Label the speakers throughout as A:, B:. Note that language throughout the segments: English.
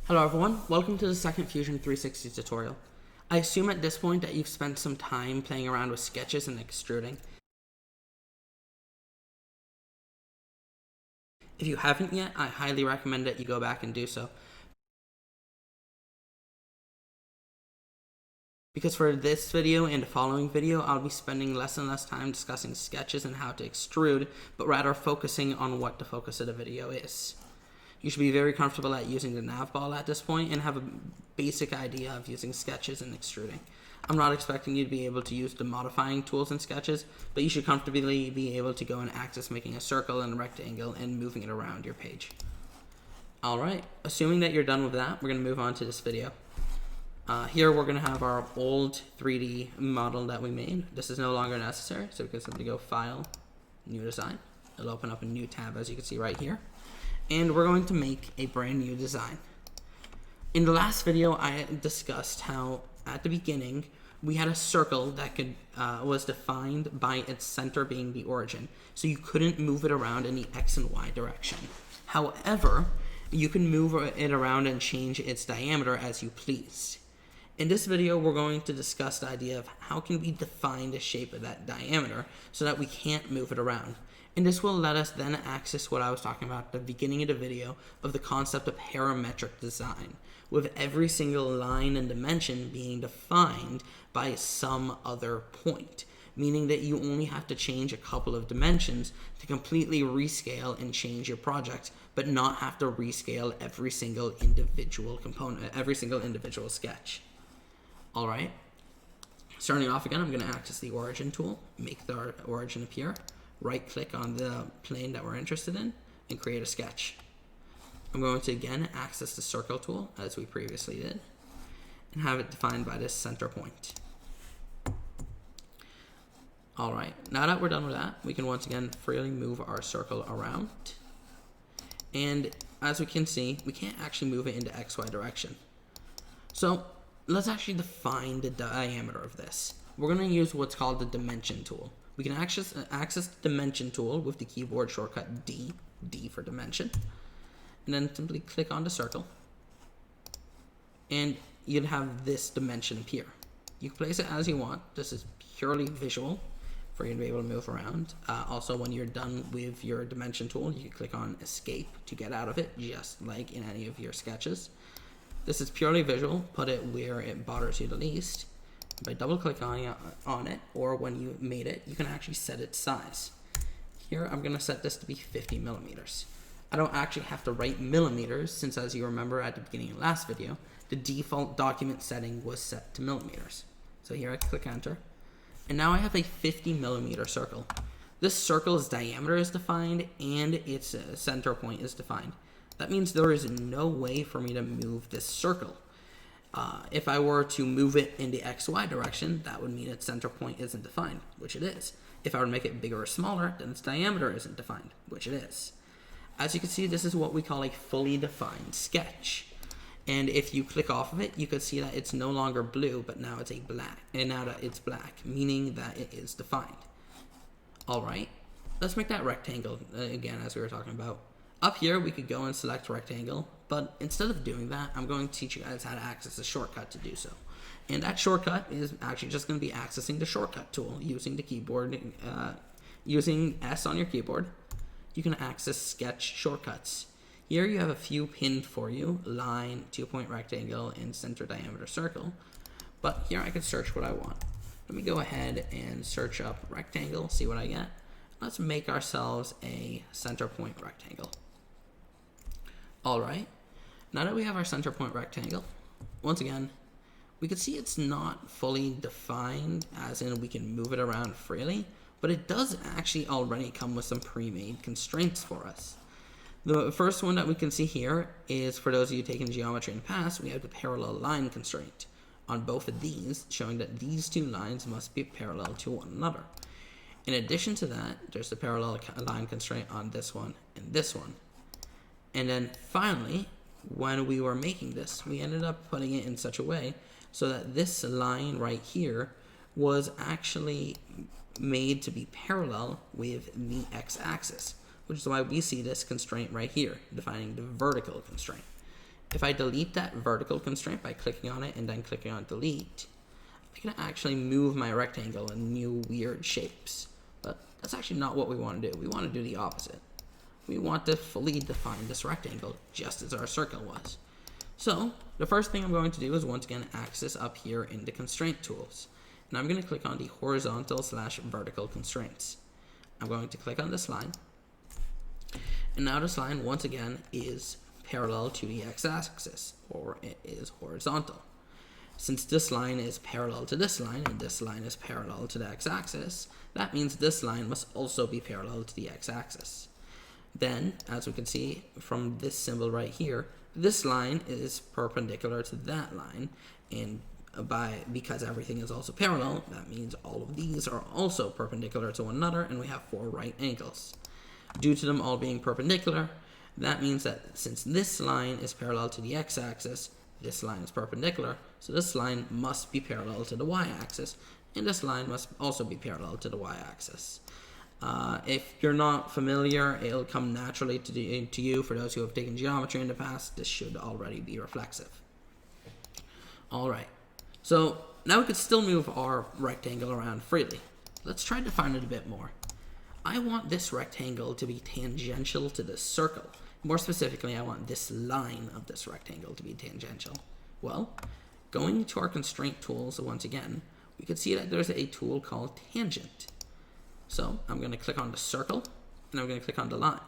A: Hello everyone, welcome to the second Fusion 360 tutorial. I assume at this point that you've spent some time playing around with sketches and extruding. If you haven't yet, I highly recommend that you go back and do so. Because for this video and the following video, I'll be spending less and less time discussing sketches and how to extrude, but rather focusing on what the focus of the video is. You should be very comfortable at using the nav ball at this point and have a basic idea of using sketches and extruding. I'm not expecting you to be able to use the modifying tools in sketches, but you should comfortably be able to go and access making a circle and a rectangle and moving it around your page. Alright, assuming that you're done with that, we're going to move on to this video. Here we're going to have our old 3D model that we made. This is no longer necessary, so we can simply go File, New Design. It'll open up a new tab as you can see right here. And we're going to make a brand new design. In the last video, I discussed how at the beginning we had a circle that was defined by its center being the origin, so you couldn't move it around in the X and Y direction. However, you can move it around and change its diameter as you please. In this video, we're going to discuss the idea of how can we define the shape of that diameter so that we can't move it around. And this will let us then access what I was talking about at the beginning of the video of the concept of parametric design, with every single line and dimension being defined by some other point, meaning that you only have to change a couple of dimensions to completely rescale and change your project, but not have to rescale every single individual component, every single individual sketch. All right, starting off again, I'm going to access the origin tool, make the origin appear. Right-click on the plane that we're interested in, and create a sketch. I'm going to again access the circle tool, as we previously did, and have it defined by this center point. Alright, now that we're done with that, we can once again freely move our circle around. And as we can see, we can't actually move it into XY direction. So let's actually define the diameter of this. We're going to use what's called the dimension tool. We can access the dimension tool with the keyboard shortcut D for dimension, and then simply click on the circle, and you'd have this dimension appear. You can place it as you want. This is purely visual for you to be able to move around. Also, when you're done with your dimension tool, you can click on Escape to get out of it, just like in any of your sketches. This is purely visual. Put it where it bothers you the least. By double-clicking on it, or when you made it, you can actually set its size. Here, I'm going to set this to be 50 millimeters. I don't actually have to write millimeters, since as you remember at the beginning of the last video, the default document setting was set to millimeters. So here I click enter, and now I have a 50 millimeter circle. This circle's diameter is defined, and its center point is defined. That means there is no way for me to move this circle. If I were to move it in the XY direction, that would mean its center point isn't defined, which it is. If I were to make it bigger or smaller, then its diameter isn't defined, which it is. As you can see, this is what we call a fully defined sketch. And if you click off of it, you can see that it's no longer blue, but now it's black, meaning that it is defined. All right, let's make that rectangle again, as we were talking about. Up here, we could go and select rectangle, but instead of doing that, I'm going to teach you guys how to access a shortcut to do so. And that shortcut is actually just going to be accessing the shortcut tool using the keyboard, using S on your keyboard. You can access sketch shortcuts. Here you have a few pinned for you: line, 2-point rectangle, and center diameter circle. But here I can search what I want. Let me go ahead and search up rectangle, see what I get. Let's make ourselves a center point rectangle. Alright, now that we have our center point rectangle, once again, we can see it's not fully defined, as in we can move it around freely, but it does actually already come with some pre-made constraints for us. The first one that we can see here is, for those of you taking geometry in the past, we have the parallel line constraint on both of these, showing that these two lines must be parallel to one another. In addition to that, there's the parallel line constraint on this one and this one. And then finally, when we were making this, we ended up putting it in such a way so that this line right here was actually made to be parallel with the x-axis, which is why we see this constraint right here, defining the vertical constraint. if I delete that vertical constraint by clicking on it and then clicking on delete, I can actually move my rectangle in new weird shapes. But that's actually not what we want to do. We want to do the opposite. We want to fully define this rectangle just as our circle was. So the first thing I'm going to do is once again access up here in the constraint tools. And I'm going to click on the horizontal/vertical constraints. I'm going to click on this line. And now this line once again is parallel to the x-axis, or it is horizontal. Since this line is parallel to this line and this line is parallel to the x-axis, that means this line must also be parallel to the x-axis. Then, as we can see from this symbol right here, this line is perpendicular to that line, and because everything is also parallel, that means all of these are also perpendicular to one another, and we have 4 right angles. Due to them all being perpendicular, that means that since this line is parallel to the x-axis, this line is perpendicular, so this line must be parallel to the y-axis, and this line must also be parallel to the y-axis. If you're not familiar, it'll come naturally to you. For those who have taken geometry in the past, this should already be reflexive. Alright, so now we could still move our rectangle around freely. Let's try to define it a bit more. I want this rectangle to be tangential to this circle. More specifically, I want this line of this rectangle to be tangential. Well, going to our constraint tools once again, we can see that there's a tool called tangent. So I'm going to click on the circle, and I'm going to click on the line.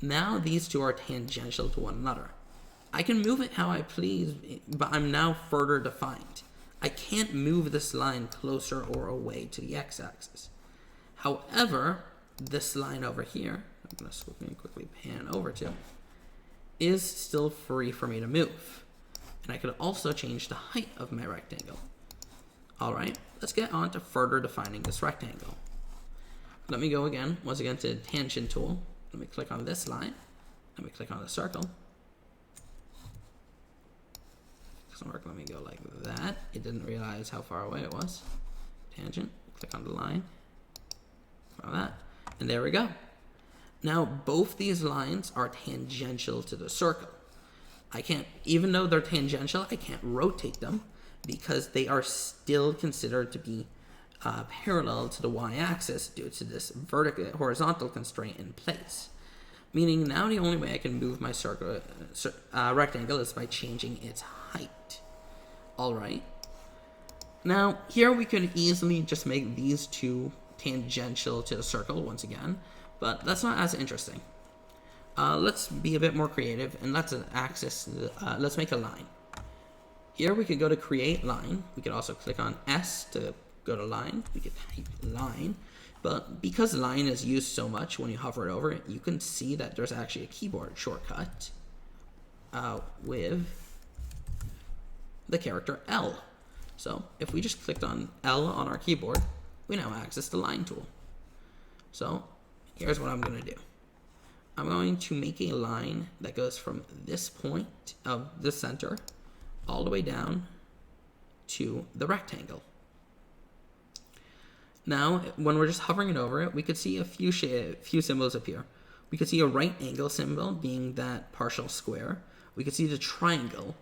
A: Now these two are tangential to one another. I can move it how I please, but I'm now further defined. I can't move this line closer or away to the x-axis. However, this line over here, I'm going to quickly pan over to, is still free for me to move. And I could also change the height of my rectangle. Alright, let's get on to further defining this rectangle. Let me go again, once again to the tangent tool. Let me click on this line. Let me click on the circle. Doesn't work, let me go like that. It didn't realize how far away it was. Tangent, click on the line. Like that. And there we go. Now both these lines are tangential to the circle. I can't, even though they're tangential, I can't rotate them because they are still considered to be parallel to the y-axis due to this horizontal constraint in place. Meaning now the only way I can move my rectangle is by changing its height. Alright. Now here we could easily just make these two tangential to the circle once again, but that's not as interesting. Let's be a bit more creative and let's make a line. Here we could go to create line. We could also click on S to go to line. We could type line, but because line is used so much when you hover it over it, you can see that there's actually a keyboard shortcut with the character L. So if we just clicked on L on our keyboard, we now access the line tool. So here's what I'm going to do. I'm going to make a line that goes from this point of the center all the way down to the rectangle. Now, when we're just hovering it over it, we could see a few symbols appear. We could see a right angle symbol being that partial square. We could see the triangle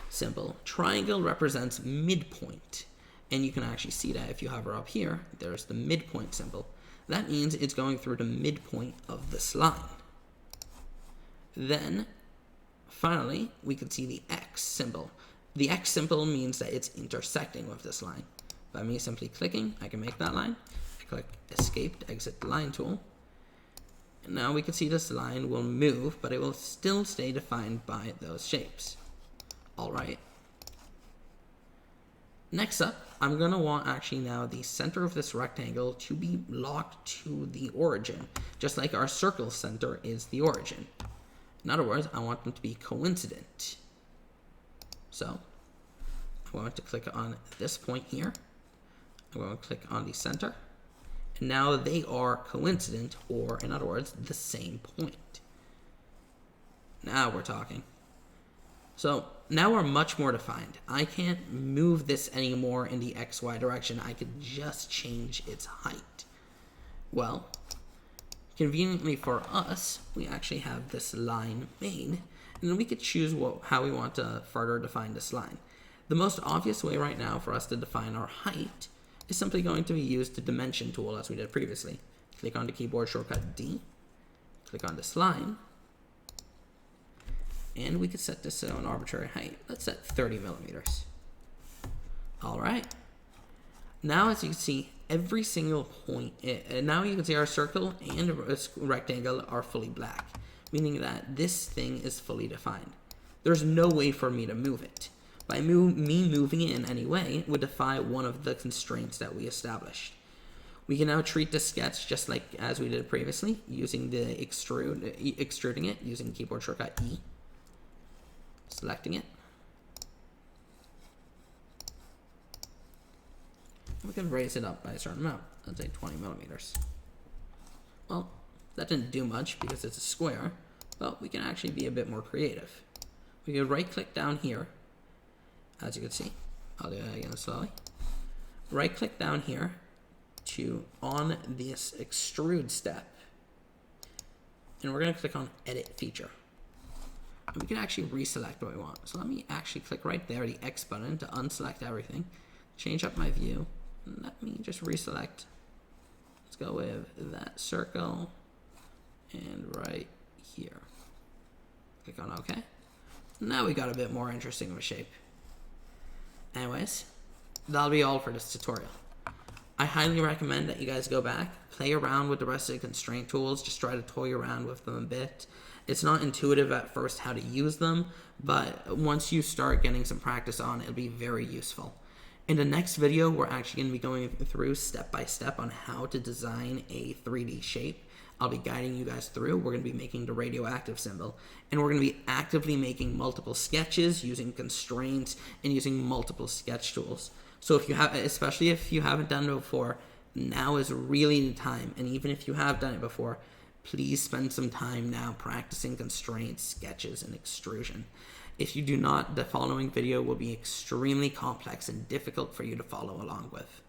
A: symbol. Triangle represents midpoint. And you can actually see that if you hover up here, there's the midpoint symbol. That means it's going through the midpoint of this line. Then, finally, we can see the X symbol. The X symbol means that it's intersecting with this line. By me simply clicking, I can make that line. I click Escape to exit the line tool. And now we can see this line will move, but it will still stay defined by those shapes. Alright. Next up, I'm going to want actually now the center of this rectangle to be locked to the origin, just like our circle center is the origin. In other words, I want them to be coincident. So, I'm going to click on this point here. I'm going to click on the center. And now they are coincident, or in other words, the same point. Now we're talking. So, now we're much more defined. I can't move this anymore in the XY direction. I could just change its height. Well, conveniently for us, we actually have this line made, And then we could choose how we want to further define this line. The most obvious way right now for us to define our height is simply going to be use the dimension tool as we did previously. Click on the keyboard shortcut D, click on this line, and we could set this to an arbitrary height. Let's set 30 millimeters. All right. Now, as you can see, every single point, now you can see our circle and rectangle are fully black, meaning that this thing is fully defined. There's no way for me to move it. By me moving it in any way would defy one of the constraints that we established. We can now treat the sketch just like as we did previously, using the extruding it using keyboard shortcut E, selecting it. We can raise it up by a certain amount, let's say 20 millimeters. Well, that didn't do much because it's a square, but we can actually be a bit more creative. We can right click down here, as you can see. I'll do that again slowly. Right click down here on this extrude step, and we're going to click on edit feature. And we can actually reselect what we want. So let me actually click right there, the X button, to unselect everything, change up my view, and let me just reselect. Let's go with that circle and right here. Click on OK. Now we got a bit more interesting of a shape. Anyways, that'll be all for this tutorial. I highly recommend that you guys go back, play around with the rest of the constraint tools, just try to toy around with them a bit. It's not intuitive at first how to use them, but once you start getting some practice on, it'll be very useful. In the next video, we're actually going to be going through step by step on how to design a 3D shape. I'll be guiding you guys through. We're going to be making the radioactive symbol, and we're going to be actively making multiple sketches using constraints and using multiple sketch tools. So if you have, especially if you haven't done it before, now is really the time. And even if you have done it before, please spend some time now practicing constraints, sketches, and extrusion. If you do not, the following video will be extremely complex and difficult for you to follow along with.